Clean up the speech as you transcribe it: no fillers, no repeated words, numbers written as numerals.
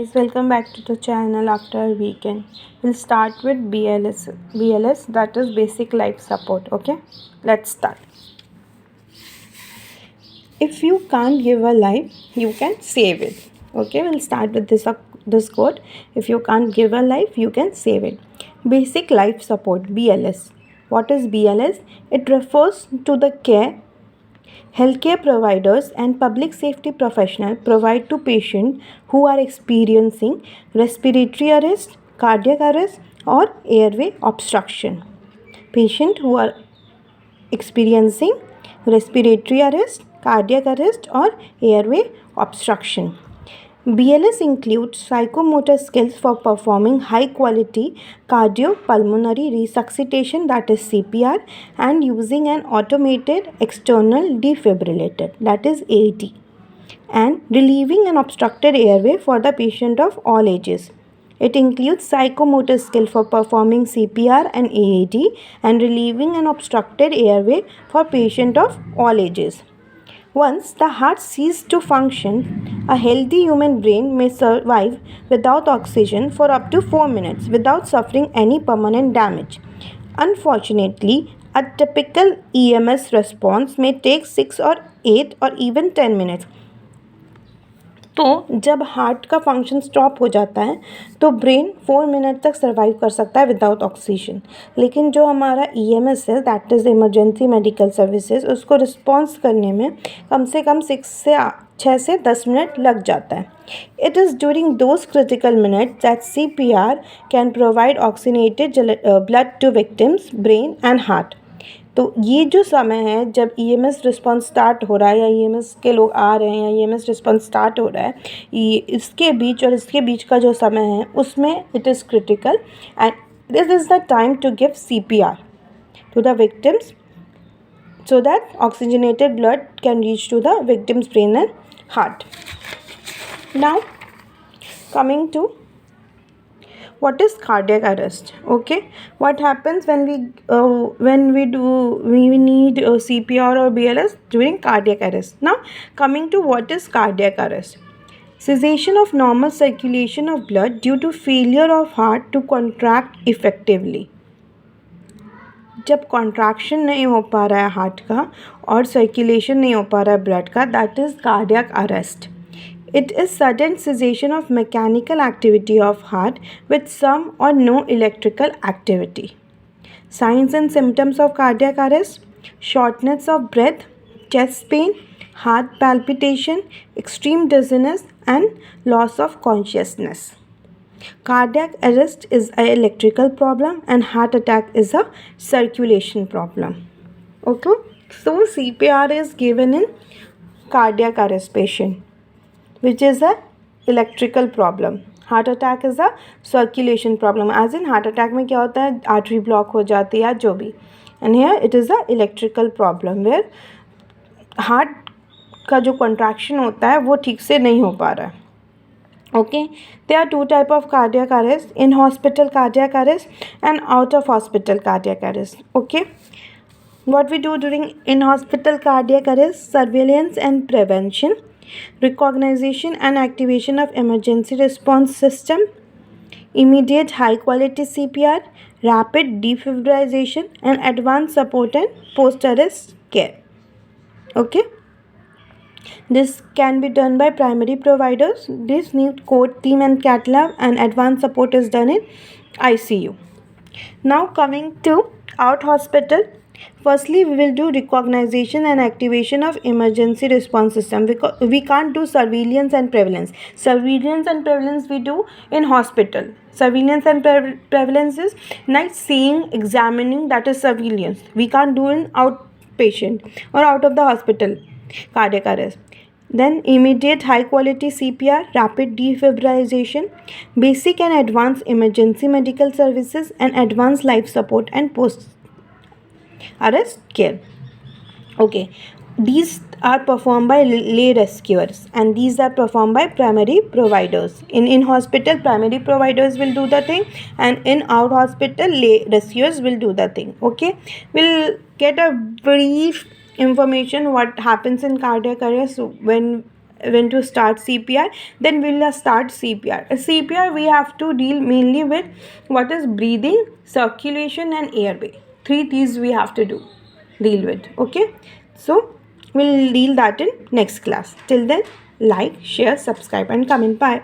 guys, welcome back to the channel after a weekend. We'll start with BLS, that is basic life support. Okay, let's start. If you can't give a life, you can save it. Okay, we'll start with this quote. If you can't give a life, you can save it. Basic life support, BLS. What is BLS? It refers to the care healthcare providers and public safety professionals provide to patients who are experiencing respiratory arrest, cardiac arrest, or airway obstruction. Patients who are experiencing respiratory arrest, cardiac arrest, or airway obstruction. BLS includes psychomotor skills for performing high quality cardiopulmonary resuscitation, that is CPR, and using an automated external defibrillator, that is AED, and relieving an obstructed airway for the patient of all ages. It includes psychomotor skill for performing CPR and AED and relieving an obstructed airway for patient of all ages. Once the heart ceases to function, a healthy human brain may survive without oxygen for up to 4 minutes without suffering any permanent damage. Unfortunately, a typical EMS response may take 6 or 8 or even 10 minutes. तो जब heart का function stop हो जाता है तो brain 4 minute तक survive कर सकता है विदाउट ऑक्सीजन, लेकिन जो हमारा EMS है, that is emergency medical services, उसको रिस्पॉन्स करने में कम से कम 6 से 10 मिनट लग जाता है. It is during those critical minutes that CPR can provide oxygenated blood to victims brain and heart. तो ये जो समय है जब EMS रिस्पॉन्स स्टार्ट हो रहा है या EMS के लोग आ रहे हैं या EMS रिस्पॉन्स स्टार्ट हो रहा है, ये इसके बीच और इसके बीच का जो समय है उसमें it is critical and this is the time to give CPR to the victims so that oxygenated blood can reach to the victim's brain and heart. Now coming to what is cardiac arrest. Okay, what happens when we need CPR or BLS during cardiac arrest. Now coming to what is cardiac arrest. Cessation of normal circulation of blood due to failure of heart to contract effectively. जब contraction नहीं हो पा रहा है heart का और circulation नहीं हो पा रहा है ब्लड का, that is cardiac arrest. It is sudden cessation of mechanical activity of heart with some or no electrical activity. Signs and symptoms of cardiac arrest: shortness of breath, chest pain, heart palpitation, extreme dizziness, and loss of consciousness. Cardiac arrest is an electrical problem and heart attack is a circulation problem. Okay, so CPR is given in cardiac arrest patient, which is a electrical problem. Heart attack is a circulation problem, as in heart attack में क्या होता है, artery block हो जाती है या जो भी, and here it is a electrical problem where heart का जो कॉन्ट्रैक्शन होता है वो ठीक से नहीं हो पा रहा है. Okay, there are 2 type of cardiac arrest: in hospital cardiac arrest and out of hospital cardiac arrest. Okay, what we do during in hospital cardiac arrest: surveillance and prevention, recognition and activation of emergency response system, immediate high quality CPR, rapid defibrillation, and advanced support and post arrest care. Okay, this can be done by primary providers. This need core team and cath lab, and advanced support is done in ICU. Now coming to out hospital. Firstly, we will do recognition and activation of emergency response system. We can't do surveillance and prevalence. Surveillance and prevalence we do in hospital. Surveillance and prevalence is night seeing, examining, that is surveillance. We can't do in outpatient or out of the hospital cardiac arrest. Then immediate high quality CPR, rapid defibrillation, basic and advanced emergency medical services, and advanced life support and post arrest care. Okay, these are performed by lay rescuers and these are performed by primary providers. In hospital, primary providers will do the thing, and in out hospital, lay rescuers will do the thing. Okay, we'll get a brief information what happens in cardiac arrest when when to start CPR, then we'll start CPR. CPR we have to deal mainly with what is breathing, circulation and airway. 3 T's we have to deal with. Okay, so we'll deal that in next class. Till then, like, share, subscribe and comment. Bye.